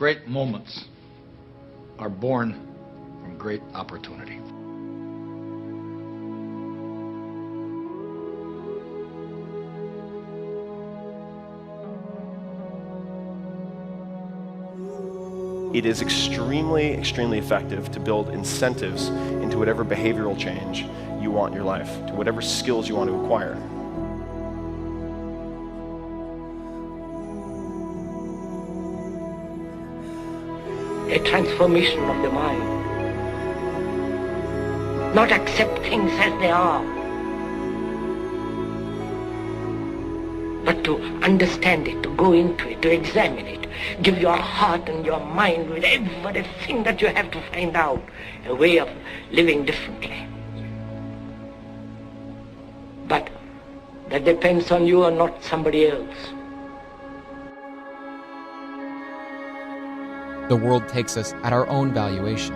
Great moments are born from great opportunity. It is extremely effective to build incentives into whatever behavioral change you want in your life, to whatever skills you want to acquire. A transformation of the mind. Not accept things as they are, but to understand it, to go into it, to examine it. Give your heart and your mind with everything that you have to find out a way of living differently. But that depends on you and not somebody else. The world takes us at our own valuation.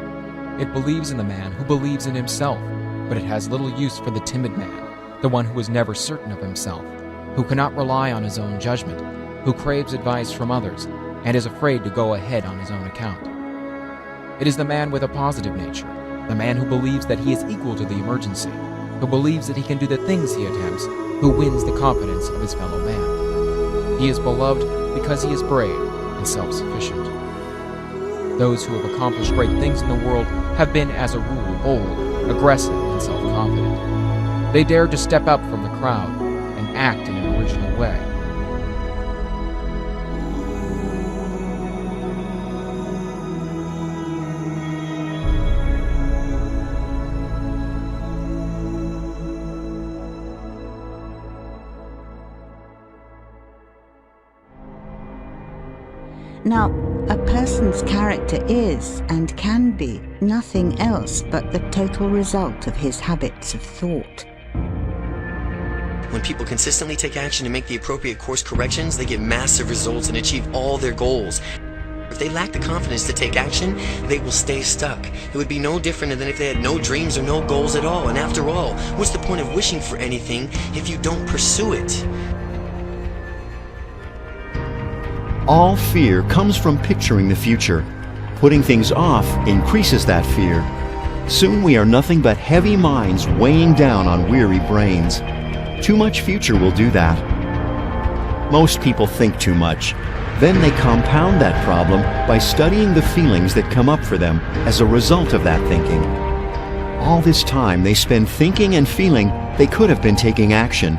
It believes in the man who believes in himself, but it has little use for the timid man, the one who is never certain of himself, who cannot rely on his own judgment, who craves advice from others, and is afraid to go ahead on his own account. It is the man with a positive nature, the man who believes that he is equal to the emergency, who believes that he can do the things he attempts, who wins the confidence of his fellow man. He is beloved because he is brave and self-sufficient. Those who have accomplished great things in the world have been, as a rule, bold, aggressive, and self-confident. They dared to step up from the crowd and act in an original way. Now, a person's character is, and can be, nothing else but the total result of his habits of thought. When people consistently take action and make the appropriate course corrections, they get massive results and achieve all their goals. If they lack the confidence to take action, they will stay stuck. It would be no different than if they had no dreams or no goals at all. And after all, what's the point of wishing for anything if you don't pursue it? All fear comes from picturing the future. Putting things off increases that fear. Soon we are nothing but heavy minds weighing down on weary brains. Too much future will do that. Most people think too much. Then they compound that problem by studying the feelings that come up for them as a result of that thinking. All this time they spend thinking and feeling they could have been taking action.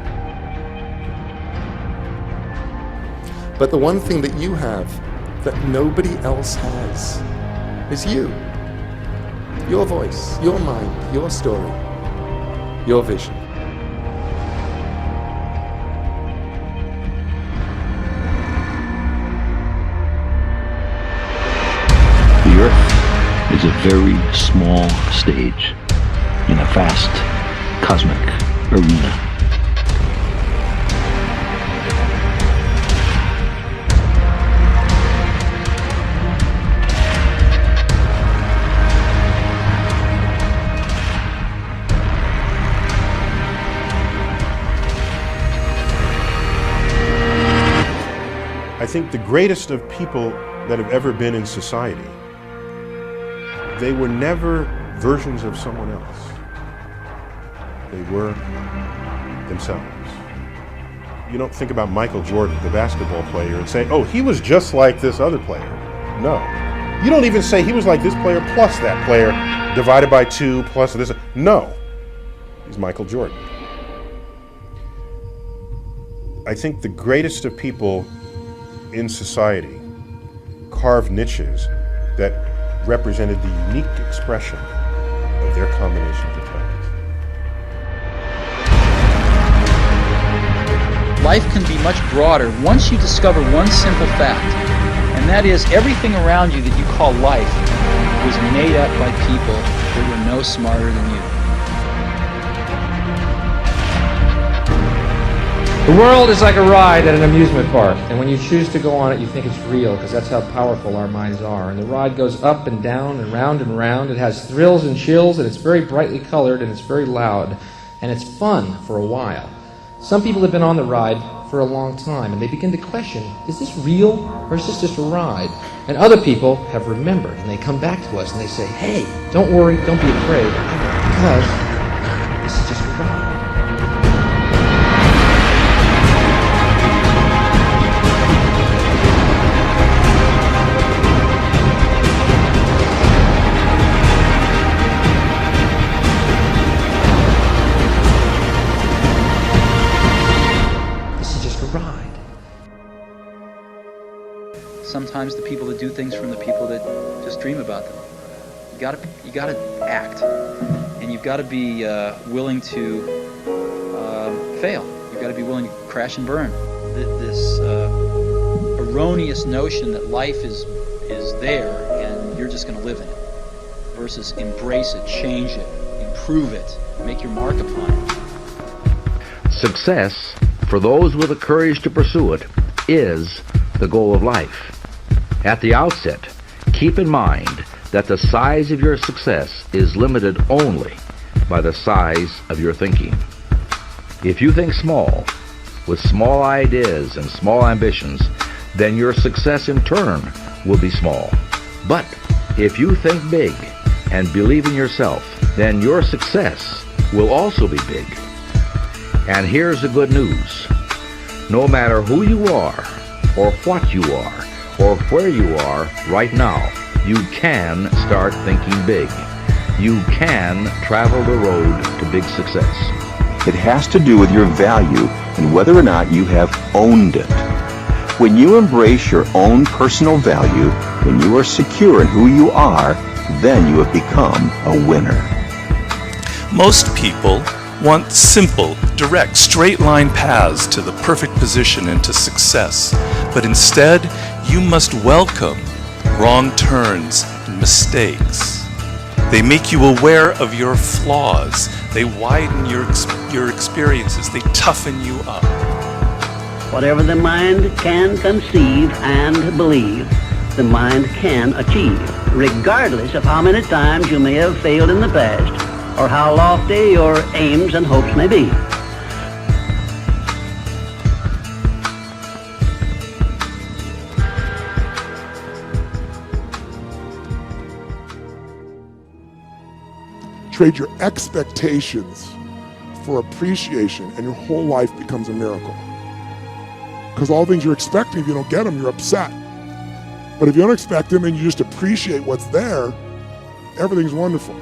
But the one thing that you have that nobody else has is you. Your voice, your mind, your story, your vision. The Earth is a very small stage in a vast cosmic arena. I think the greatest of people that have ever been in society, they were never versions of someone else. They were themselves. You don't think about Michael Jordan, the basketball player, and say, oh, he was just like this other player. No. You don't even say he was like this player plus that player divided by 2 plus this. No. He's Michael Jordan. I think the greatest of people in society carved niches that represented the unique expression of their combination of talents. Life can be much broader once you discover one simple fact, and that is everything around you that you call life was made up by people that were no smarter than you. The world is like a ride at an amusement park, and when you choose to go on it, you think it's real, because that's how powerful our minds are. And the ride goes up and down and round and round. It has thrills and chills, and it's very brightly colored, and it's very loud, and it's fun for a while. Some people have been on the ride for a long time, and they begin to question, is this real or is this just a ride? And other people have remembered, and they come back to us and they say, hey, don't worry, don't be afraid, because this is just a ride. Sometimes the people that do things from the people that just dream about them. You gotta act, and you've got to be willing to fail. You've got to be willing to crash and burn. This erroneous notion that life is there and you're just going to live in it, versus embrace it, change it, improve it, make your mark upon it. Success, for those with the courage to pursue it, is the goal of life. At the outset, keep in mind that the size of your success is limited only by the size of your thinking. If you think small, with small ideas and small ambitions, then your success in turn will be small. But if you think big and believe in yourself, then your success will also be big. And here's the good news. No matter who you are, or what you are, or where you are right now, you can start thinking big. You can travel the road to big success. It has to do with your value and whether or not you have owned it. When you embrace your own personal value, when you are secure in who you are, then you have become a winner. Most people want simple, direct, straight-line paths to the perfect position and to success. But instead, you must welcome wrong turns and mistakes. They make you aware of your flaws. They widen your experiences. They toughen you up. Whatever the mind can conceive and believe, the mind can achieve, regardless of how many times you may have failed in the past, or how lofty your aims and hopes may be. Trade your expectations for appreciation, and your whole life becomes a miracle. Because all the things you're expecting, if you don't get them, you're upset. But if you don't expect them and you just appreciate what's there, everything's wonderful.